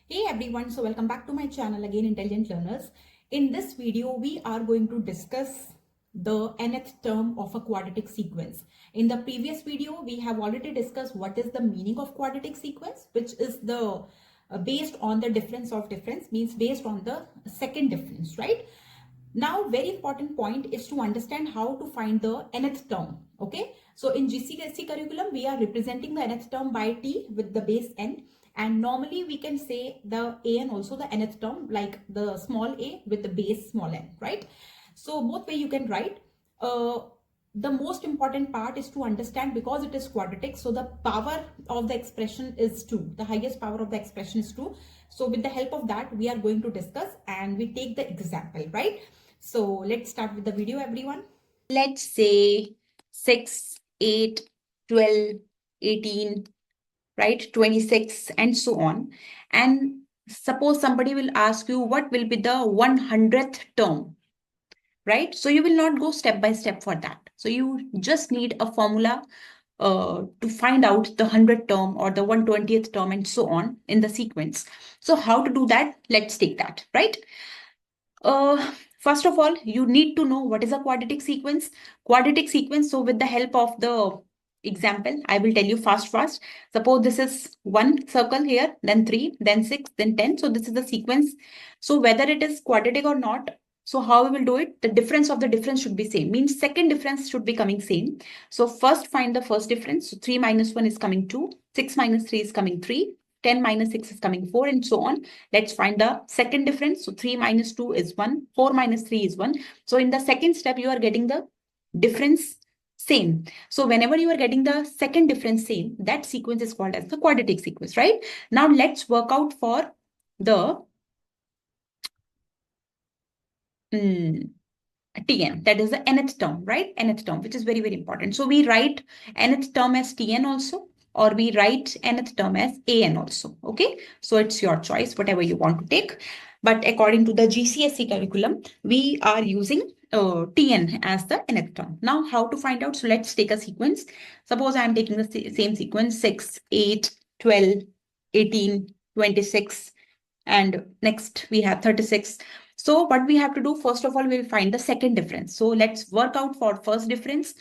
Hey everyone, so welcome back to my channel again, Intelligent Learners. In this video, we are going to discuss the nth term of a quadratic sequence. In the previous video, we have already discussed what is the meaning of quadratic sequence, which is the based on the difference of difference, means based on the second difference, right? Now, very important point is to understand how to find the nth term. Okay, so in GCSE curriculum, we are representing the nth term by t with the base n, and normally we can say the a and also the nth term like the small a with the base small n, right? So both way you can write. The most important part is to understand, because it is quadratic, so the power of the expression is 2. The highest power of the expression is 2. So with the help of that, we are going to discuss and we take the example, right? So let's start with the video, everyone. Let's say 6, 8, 12, 18, right? 26 and so on. And suppose somebody will ask you what will be the 100th term, right? So you will not go step by step for that. So you just need a formula to find out the 100th term or the 120th term and so on in the sequence. So how to do that? Let's take that, right? First of all, you need to know what is a quadratic sequence. Quadratic sequence, so with the help of the example, I will tell you fast. Suppose this is one circle here, then 3, then 6, then 10. So this is the sequence. So whether it is quadratic or not, so how we will do it? The difference of the difference should be same. Means second difference should be coming same. So first find the first difference. So 3 minus 1 is coming 2. 6 minus 3 is coming 3. 10 minus 6 is coming 4 and so on. Let's find the second difference. So 3 minus 2 is 1. 4 minus 3 is 1. So in the second step, you are getting the difference same. So whenever you are getting the second difference same, that sequence is called as the quadratic sequence, right? Now let's work out for the Tn, that is the nth term, right? Nth term, which is very, very important. So we write nth term as Tn also, or we write nth term as An also, okay? So it's your choice, whatever you want to take. But according to the GCSE curriculum, we are using Tn as the nth term. Now, how to find out? So let's take a sequence. Suppose I am taking the same sequence, 6, 8, 12, 18, 26, and next we have 36. So what we have to do, first of all, we'll find the second difference. So let's work out for first difference.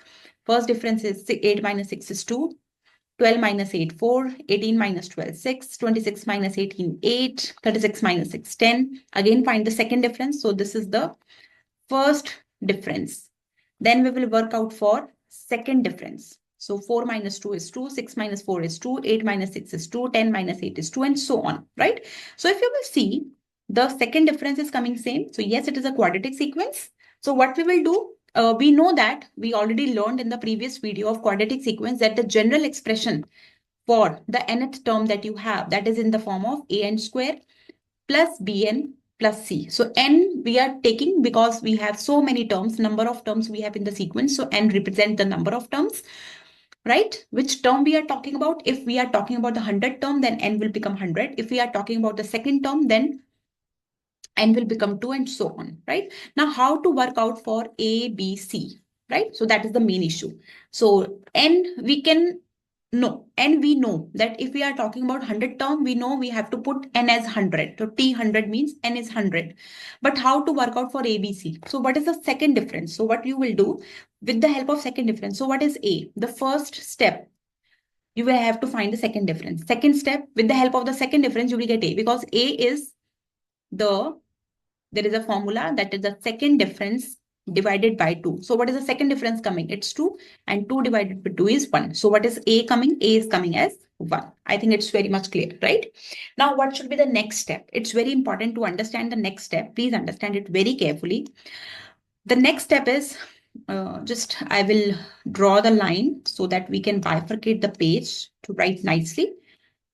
First difference is 8 minus 6 is 2. 12 minus 8, 4. 18 minus 12, 6. 26 minus 18, 8. 36 minus 6, 10. Again, find the second difference. So this is the first difference. Then we will work out for second difference. So 4 minus 2 is 2, 6 minus 4 is 2, 8 minus 6 is 2, 10 minus 8 is 2, and so on, right? So if you will see, the second difference is coming same. So yes, it is a quadratic sequence. So what we will do, we know that we already learned in the previous video of quadratic sequence that the general expression for the nth term that you have, that is in the form of an square plus bn plus c. So n we are taking because we have so many terms, number of terms we have in the sequence. So n represent the number of terms, right? Which term we are talking about? If we are talking about the 100th term, then n will become 100. If we are talking about the second term, then n will become 2 and so on, right? Now, how to work out for A, B, C, right? So that is the main issue. So n we can know, and we know that if we are talking about 100 term, we know we have to put n as 100. So t 100 means n is 100. But how to work out for A, B, C? So what is the second difference? So what you will do with the help of second difference. So what is A? The first step, you will have to find the second difference. Second step, with the help of the second difference, you will get A, because A is there is a formula that is the second difference divided by 2. So what is the second difference coming? It's 2, and 2 divided by 2 is 1. So what is A coming? A is coming as 1. I think it's very much clear, right? Now, what should be the next step? It's very important to understand the next step. Please understand it very carefully. The next step is I will draw the line so that we can bifurcate the page to write nicely,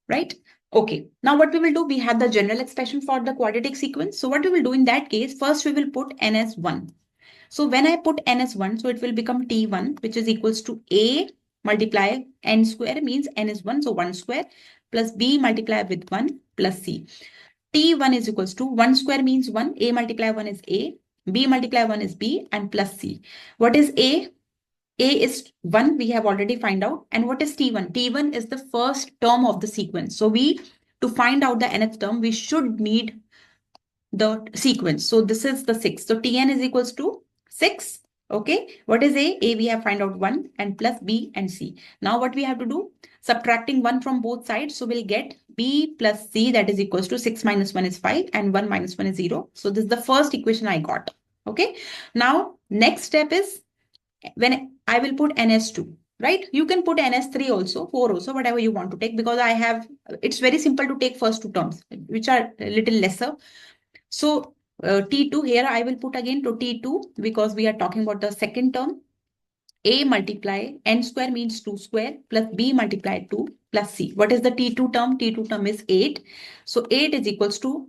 right? Okay, now what we will do, we have the general expression for the quadratic sequence. So what we will do in that case, first we will put n as 1. So when I put n as 1, so it will become t1, which is equals to a multiply n square, means n is 1, so 1 square, plus b multiply with 1 plus c. T1 is equals to 1 square means 1, a multiply 1 is a, b multiply 1 is b, and plus c. What is a? A is 1, we have already find out. And what is T1? T1 is the first term of the sequence. So we to find out the nth term, we should need the sequence. So this is the 6. So Tn is equals to 6. Okay. What is A? A we have find out 1 and plus B and C. Now what we have to do? Subtracting 1 from both sides. So we'll get B plus C, that is equals to 6 minus 1 is 5 and 1 minus 1 is 0. So this is the first equation I got. Okay. Now next step is when I will put NS2. Right? You can put NS3 also, 4 also, whatever you want to take, because it's very simple to take first two terms, which are a little lesser. So T2 here I will put again to T2 because we are talking about the second term. A multiply n square means 2 square plus B multiply 2 plus C. What is the T2 term? T2 term is 8. So 8 is equals to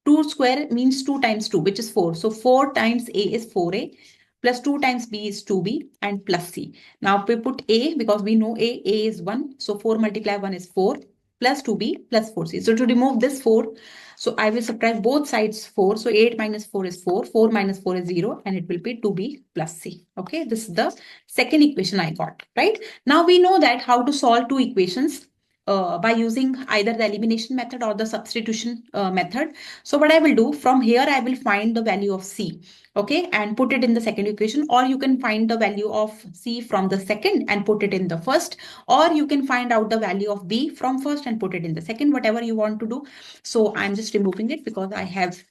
2 square means 2 times 2, which is 4. So 4 times A is 4A plus 2 times B is 2B and plus C. Now we put A because we know A is 1. So 4 multiply 1 is 4 plus 2B plus 4C. So to remove this 4, so I will subtract both sides 4. So 8 minus 4 is 4. 4 minus 4 is 0 and it will be 2B plus C. Okay, this is the second equation I got, right? Now we know that how to solve two equations by using either the elimination method or the substitution method. So what I will do from here, I will find the value of C, okay, and put it in the second equation, or you can find the value of C from the second and put it in the first, or you can find out the value of B from first and put it in the second, whatever you want to do. So I'm just removing it because I have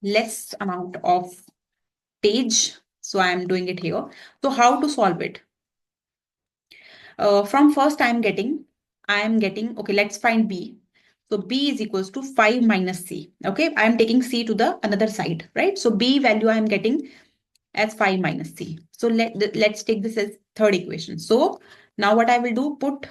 less amount of page. So I'm doing it here. So how to solve it? From first I'm getting, okay, let's find B. So B is equals to 5 minus C. Okay, I am taking C to the another side, right? So B value I am getting as 5 minus C. So let's take this as third equation. So now what I will do, put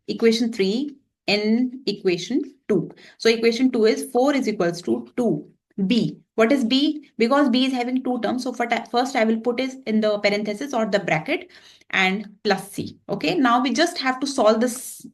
equation 3 in equation 2. So equation 2 is 4 is equals to 2. B. What is B? Because B is having two terms. So first I will put it in the parenthesis or the bracket and plus C. Okay. Now we just have to solve this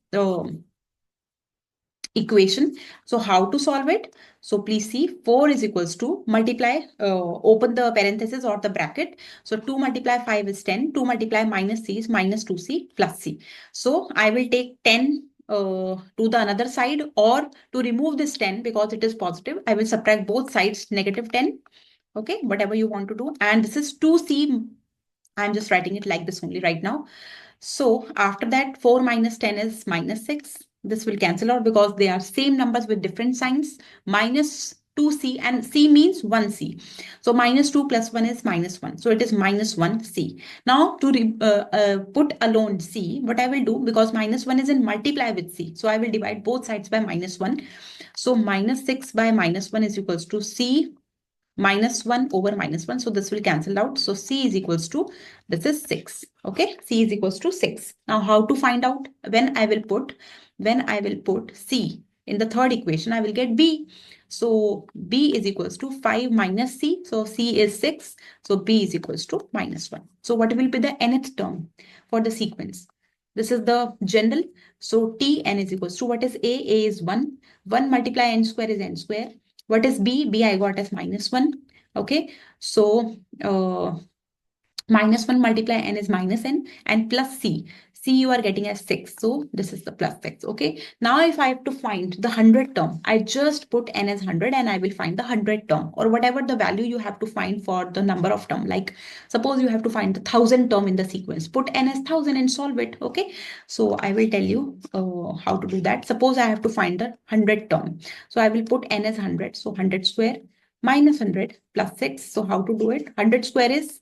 equation. So how to solve it? So please see, 4 is equals to multiply, open the parenthesis or the bracket. So 2 multiply 5 is 10. 2 multiply minus C is minus 2C plus C. So I will take 10 to the another side, or to remove this 10 because it is positive, I will subtract both sides negative 10. Okay, whatever you want to do. And this is 2C. I'm just writing it like this only right now. So after that, 4 minus 10 is minus 6. This will cancel out because they are same numbers with different signs. Minus 2C, and C means 1C. So minus 2 plus 1 is minus 1. So it is minus 1C. Now to put alone C, what I will do, because minus 1 is in multiply with C. So I will divide both sides by minus 1. So minus 6 by minus 1 is equals to C minus 1 over minus 1. So this will cancel out. So C is equals to, this is 6. Okay, C is equals to 6. Now how to find out? When I will put C in the third equation, I will get B. So B is equals to 5 minus C. So C is 6. So B is equals to minus 1. So what will be the nth term for the sequence? This is the general. So Tn is equals to, what is A? A is 1. 1 multiply n square is n square. What is B? B I got as minus 1. Okay. So minus 1 multiply n is minus n, and plus C. C you are getting as 6. So this is the plus 6. Okay. Now if I have to find the 100th term, I just put n as 100 and I will find the 100th term, or whatever the value you have to find for the number of term. Like suppose you have to find the 1000th term in the sequence, put n as 1000 and solve it. Okay. So I will tell you how to do that. Suppose I have to find the 100th term. So I will put n as 100. So 100 square minus 100 plus 6. So how to do it? 100 square is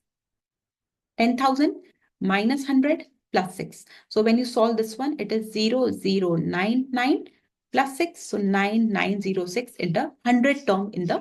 10,000 minus 100 plus 6. So when you solve this one, it is 0099 plus 6. So 9906 in the 100th term in the